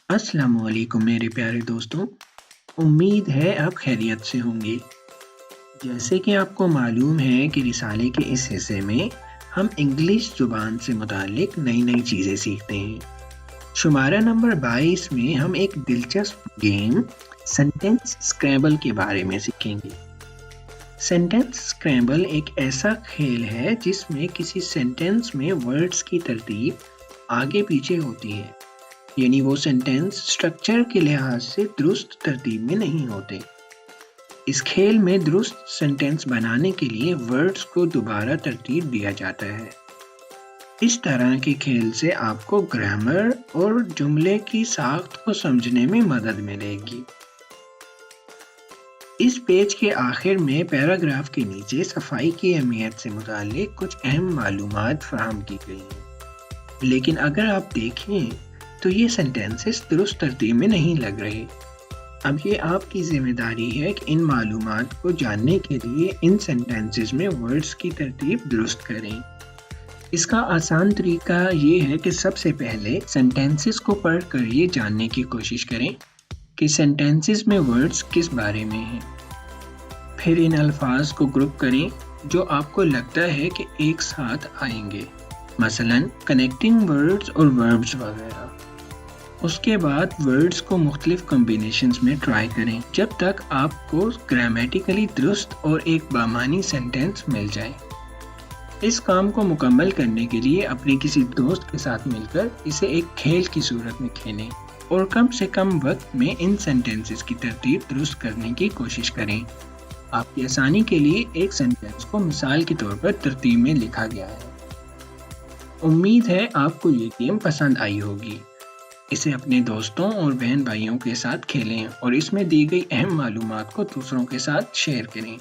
السلام علیکم میرے پیارے دوستوں، امید ہے آپ خیریت سے ہوں گے۔ جیسے کہ آپ کو معلوم ہے کہ رسالے کے اس حصے میں ہم انگلش زبان سے متعلق نئی چیزیں سیکھتے ہیں۔ شمارہ نمبر 22 میں ہم ایک دلچسپ گیم سینٹینس اسکریبل کے بارے میں سیکھیں گے۔ سینٹینس اسکریبل ایک ایسا کھیل ہے جس میں کسی سینٹینس میں ورڈز کی ترتیب آگے پیچھے ہوتی ہے، یعنی وہ سینٹینس سٹرکچر کے لحاظ سے درست ترتیب میں نہیں ہوتے۔ اس کھیل میں درست سینٹینس بنانے کے لیے ورڈز کو دوبارہ ترتیب دیا جاتا ہے۔ اس طرح کے کھیل سے آپ کو گرامر اور جملے کی ساخت کو سمجھنے میں مدد ملے گی۔ اس پیج کے آخر میں پیراگراف کے نیچے صفائی کی اہمیت سے متعلق کچھ اہم معلومات فراہم کی گئی ہیں، لیکن اگر آپ دیکھیں تو یہ سینٹینسز درست ترتیب میں نہیں لگ رہے۔ اب یہ آپ کی ذمہ داری ہے کہ ان معلومات کو جاننے کے لیے ان سینٹینسز میں ورڈز کی ترتیب درست کریں۔ اس کا آسان طریقہ یہ ہے کہ سب سے پہلے سینٹینسز کو پڑھ کر یہ جاننے کی کوشش کریں کہ سینٹینسز میں ورڈز کس بارے میں ہیں۔ پھر ان الفاظ کو گروپ کریں جو آپ کو لگتا ہے کہ ایک ساتھ آئیں گے، مثلاً کنیکٹنگ ورڈز اور وربز وغیرہ۔ اس کے بعد ورڈز کو مختلف کمبینیشنز میں ٹرائی کریں جب تک آپ کو گرامیٹیکلی درست اور ایک بامعنی سینٹینس مل جائے۔ اس کام کو مکمل کرنے کے لیے اپنے کسی دوست کے ساتھ مل کر اسے ایک کھیل کی صورت میں کھیلیں اور کم سے کم وقت میں ان سینٹینسز کی ترتیب درست کرنے کی کوشش کریں۔ آپ کی آسانی کے لیے ایک سینٹینس کو مثال کے طور پر ترتیب میں لکھا گیا ہے۔ امید ہے آپ کو یہ گیم پسند آئی ہوگی۔ اسے اپنے دوستوں اور بہن بھائیوں کے ساتھ کھیلیں اور اس میں دی گئی اہم معلومات کو دوسروں کے ساتھ شیئر کریں۔